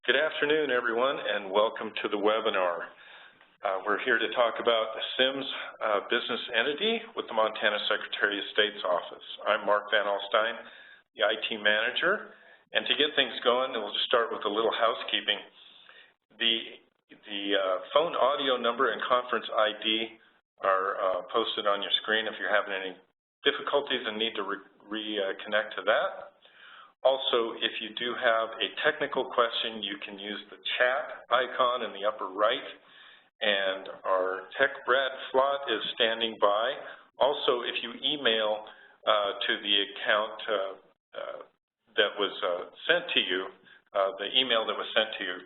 Good afternoon, everyone, and welcome to the webinar. We're here to talk about the SIMS business entity with the Montana Secretary of State's office. I'm Mark Van Alstyne, the IT manager, and to get things going, we'll just start with a little housekeeping. The phone audio number and conference ID are posted on your screen if you're having any difficulties and need to reconnect to that. Also, if you do have a technical question, you can use the chat icon in the upper right, and our tech Brad Flott is standing by. Also, if you email to the account that was sent to you, the email that was sent to you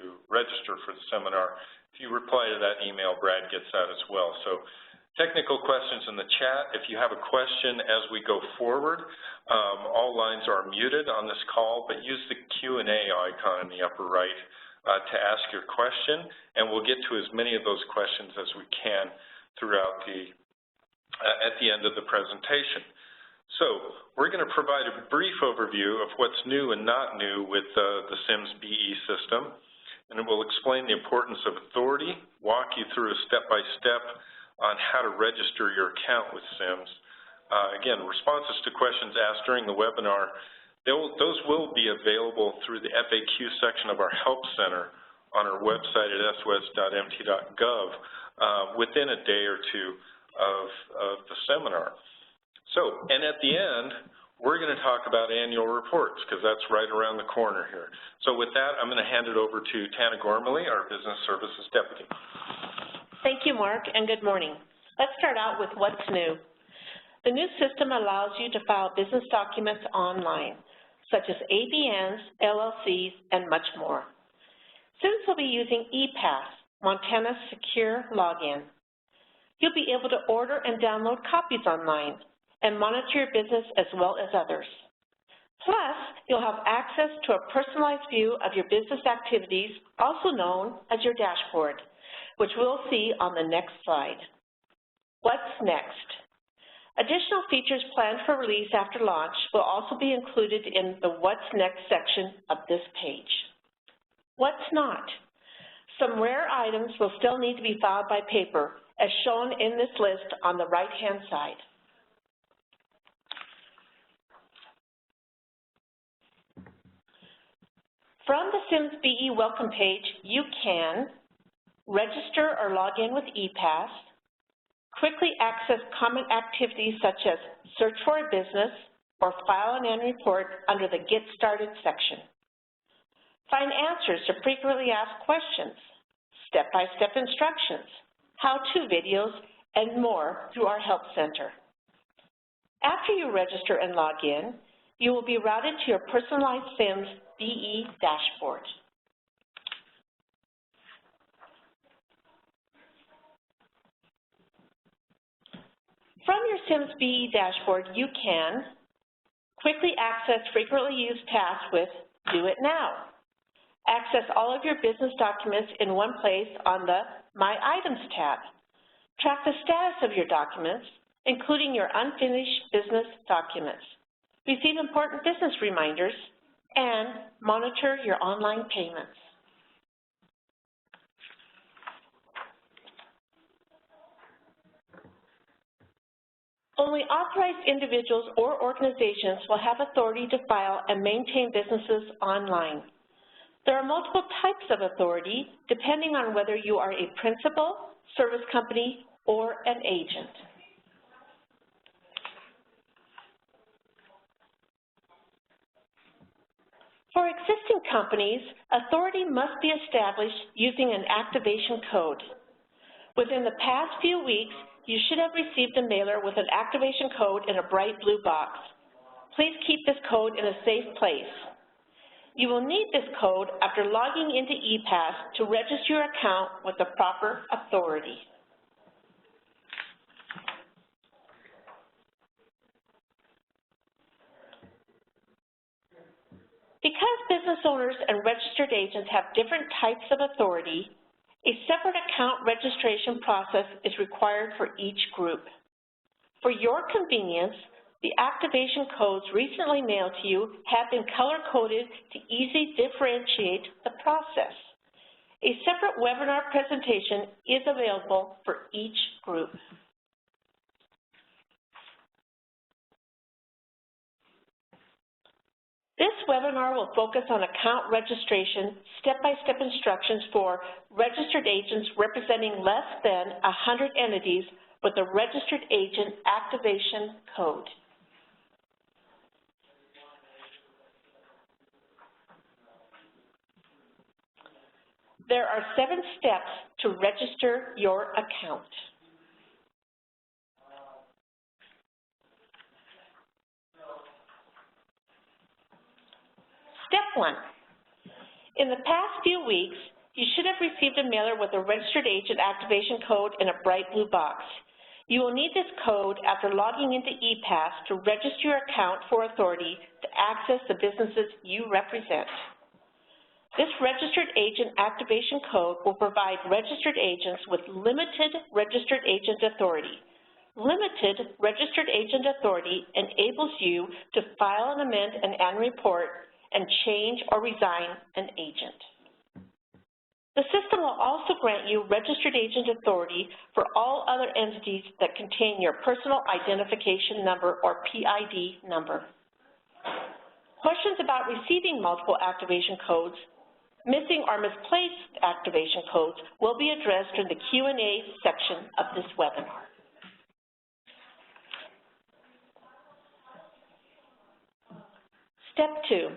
to register for the seminar, if you reply to that email, Brad gets that as well. So, technical questions in the chat. If you have a question as we go forward, all lines are muted on this call, but use the Q&A icon in the upper right to ask your question, and we'll get to as many of those questions as we can throughout at the end of the presentation. So we're going to provide a brief overview of what's new and not new with the SIMS BE system, and it will explain the importance of authority, walk you through a step-by-step on how to register your account with SIMS. Again, responses to questions asked during the webinar, those will be available through the FAQ section of our Help Center on our website at sos.mt.gov within a day or two of the seminar. So, and at the end, we're going to talk about annual reports because that's right around the corner here. So with that, I'm going to hand it over to Tana Gormley, our Business Services Deputy. Thank you, Mark, and good morning. Let's start out with what's new. The new system allows you to file business documents online, such as ABNs, LLCs, and much more. SIMS will be using ePass, Montana's secure login. You'll be able to order and download copies online and monitor your business as well as others. Plus, you'll have access to a personalized view of your business activities, also known as your dashboard, which we'll see on the next slide. What's next? Additional features planned for release after launch will also be included in the What's Next section of this page. What's not? Some rare items will still need to be filed by paper, as shown in this list on the right-hand side. From the SIMS BE welcome page, you can register or log in with ePass, quickly access common activities such as search for a business or file an annual report under the Get Started section. Find answers to frequently asked questions, step-by-step instructions, how-to videos, and more through our Help Center. After you register and log in, you will be routed to your personalized SIMS BE dashboard. From your SIMS BE dashboard, you can quickly access frequently used tasks with Do It Now. Access all of your business documents in one place on the My Items tab. Track the status of your documents, including your unfinished business documents. Receive important business reminders, and monitor your online payments. Only authorized individuals or organizations will have authority to file and maintain businesses online. There are multiple types of authority depending on whether you are a principal, service company, or an agent. For existing companies, authority must be established using an activation code. Within the past few weeks, you should have received a mailer with an activation code in a bright blue box. Please keep this code in a safe place. You will need this code after logging into ePass to register your account with the proper authority. Because business owners and registered agents have different types of authority, a separate account registration process is required for each group. For your convenience, The activation codes recently mailed to you have been color-coded to easily differentiate the process. A separate webinar presentation is available for each group. This webinar will focus on account registration, step-by-step instructions for registered agents representing less than 100 entities with a registered agent activation code. There are 7 steps to register your account. Step 1. In the past few weeks, you should have received a mailer with a registered agent activation code in a bright blue box. You will need this code after logging into ePass to register your account for authority to access the businesses you represent. This registered agent activation code will provide registered agents with limited registered agent authority. Limited registered agent authority enables you to file and amend an annual report and change or resign an agent. The system will also grant you registered agent authority for all other entities that contain your personal identification number or PID number. Questions about receiving multiple activation codes, missing or misplaced activation codes will be addressed in the Q&A section of this webinar. Step 2.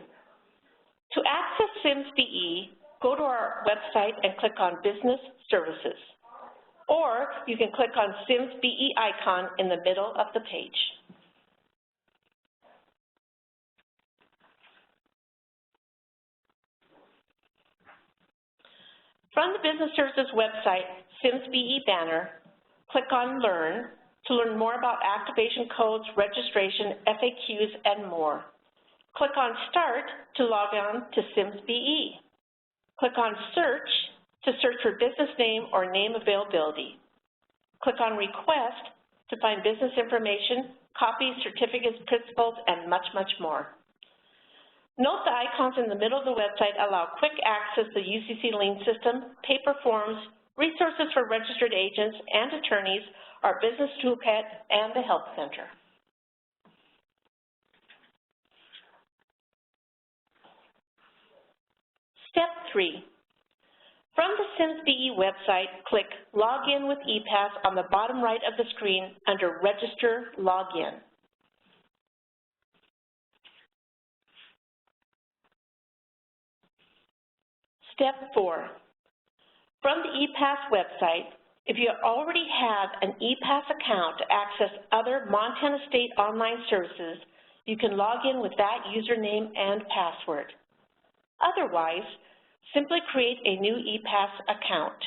To access SIMS BE, go to our website and click on Business Services, or you can click on SIMS BE icon in the middle of the page. From the Business Services website, SIMS BE banner, click on Learn to learn more about activation codes, registration, FAQs, and more. Click on Start to log on to SIMS BE. Click on Search to search for business name or name availability. Click on Request to find business information, copies, certificates, principals, and much, much more. Note the icons in the middle of the website allow quick access to the UCC lien system, paper forms, resources for registered agents and attorneys, our business toolkit, and the Help Center. Step 3. From the SIMS BE website, click Log In with ePass on the bottom right of the screen under Register Login. Step 4. From the ePass website, if you already have an ePass account to access other Montana State online services, you can log in with that username and password. Otherwise, simply create a new ePass account.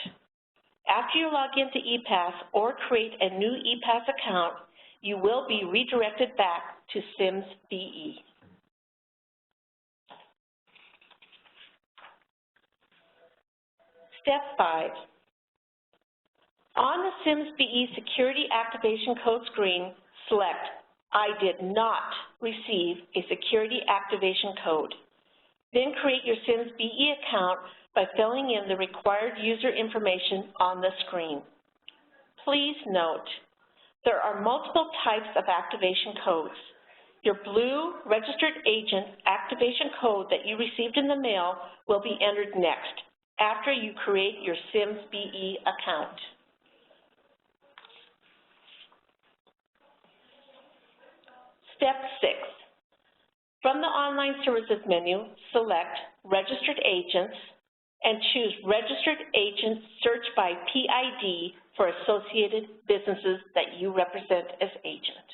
After you log into ePass or create a new ePass account, you will be redirected back to SIMS BE. Step 5. On the SIMS BE Security Activation Code screen, select I did not receive a security activation code. Then create your SIMS BE account by filling in the required user information on the screen. Please note, there are multiple types of activation codes. Your blue registered agent activation code that you received in the mail will be entered next, after you create your SIMS BE account. Step 6. From the Online Services menu, select Registered Agents and choose Registered Agents Search by PID for associated businesses that you represent as agent.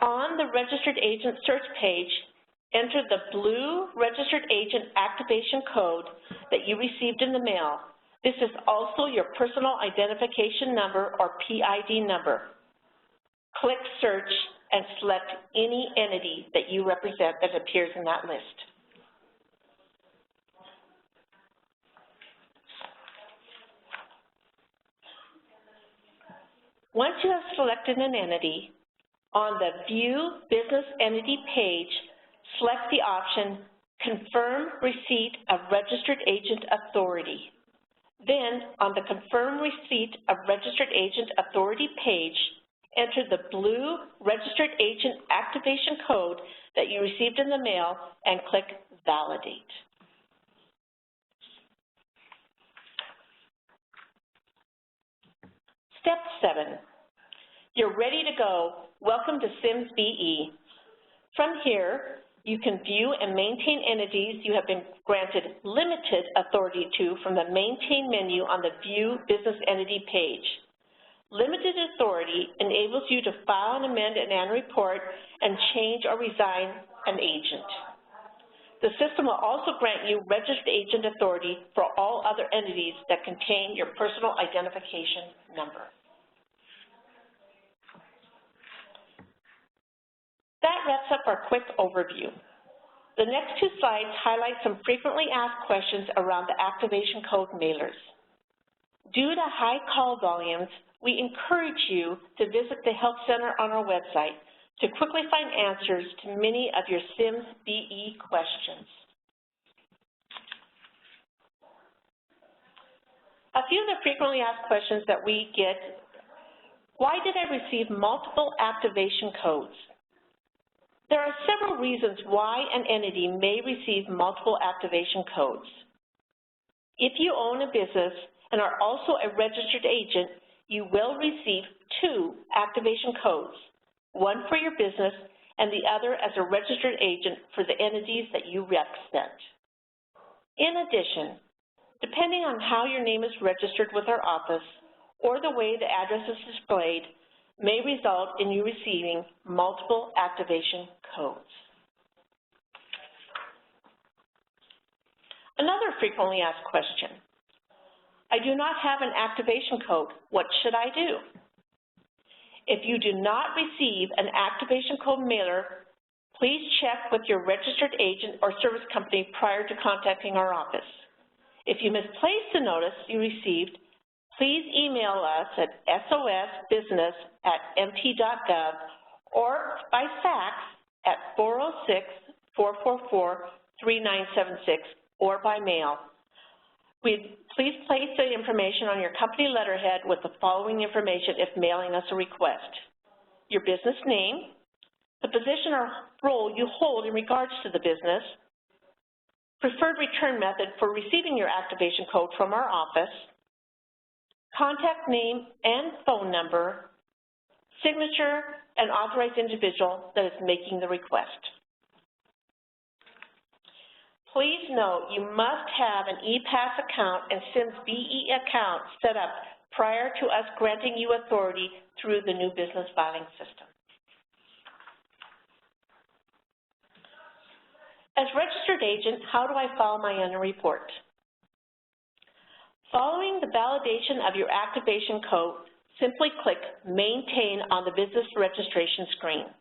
On the Registered Agent Search page, enter the blue Registered Agent Activation Code that you received in the mail. This is also your personal identification number or PID number. Click Search and select any entity that you represent that appears in that list. Once you have selected an entity, on the View Business Entity page, select the option Confirm Receipt of Registered Agent Authority. Then, on the Confirm Receipt of Registered Agent Authority page, enter the blue Registered Agent Activation Code that you received in the mail and click Validate. Step 7. You're ready to go. Welcome to SIMS BE. From here, you can view and maintain entities you have been granted limited authority to from the Maintain menu on the View Business Entity page. Limited authority enables you to file and amend an annual report and change or resign an agent. The system will also grant you registered agent authority for all other entities that contain your personal identification number. That wraps up our quick overview. The next 2 slides highlight some frequently asked questions around the activation code mailers. Due to high call volumes, we encourage you to visit the Help Center on our website to quickly find answers to many of your SIMS BE questions. A few of the frequently asked questions that we get: why did I receive multiple activation codes? There are several reasons why an entity may receive multiple activation codes. If you own a business and are also a registered agent, you will receive 2 activation codes, one for your business and the other as a registered agent for the entities that you represent. In addition, depending on how your name is registered with our office or the way the address is displayed, may result in you receiving multiple activation codes. Another frequently asked question: I do not have an activation code. What should I do? If you do not receive an activation code mailer, please check with your registered agent or service company prior to contacting our office. If you misplaced the notice you received, please email us at sosbusiness@mt.gov or by fax at 406-444-3976 or by mail. Please place the information on your company letterhead with the following information if mailing us a request: your business name, the position or role you hold in regards to the business, preferred return method for receiving your activation code from our office, contact name and phone number, signature, and authorized individual that is making the request. Please note you must have an ePass account and SIMS BE account set up prior to us granting you authority through the new business filing system. As registered agent, how do I file my annual report? Following the validation of your activation code, simply click Maintain on the business registration screen.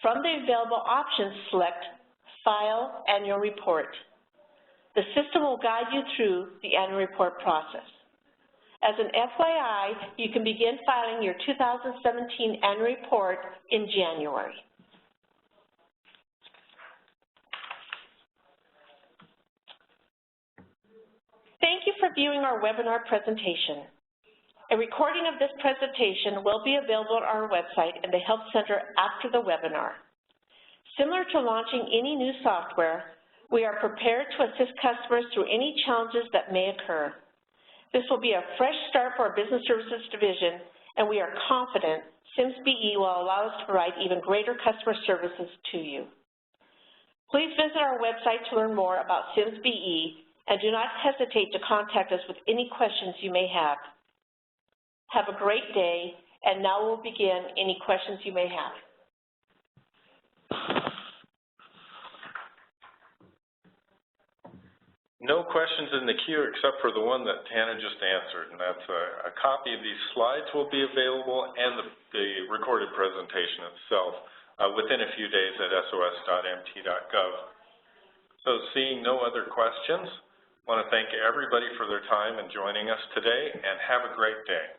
From the available options, select File Annual Report. The system will guide you through the annual report process. As an FYI, you can begin filing your 2017 annual report in January. Thank you for viewing our webinar presentation. A recording of this presentation will be available on our website in the Help Center after the webinar. Similar to launching any new software, we are prepared to assist customers through any challenges that may occur. This will be a fresh start for our Business Services Division, and we are confident SIMS BE will allow us to provide even greater customer services to you. Please visit our website to learn more about SIMS BE, and do not hesitate to contact us with any questions you may have. Have a great day, and now we'll begin any questions you may have. No questions in the queue except for the one that Tana just answered, and that's a copy of these slides will be available and the recorded presentation itself within a few days at sos.mt.gov. So seeing no other questions, I want to thank everybody for their time and joining us today, and have a great day.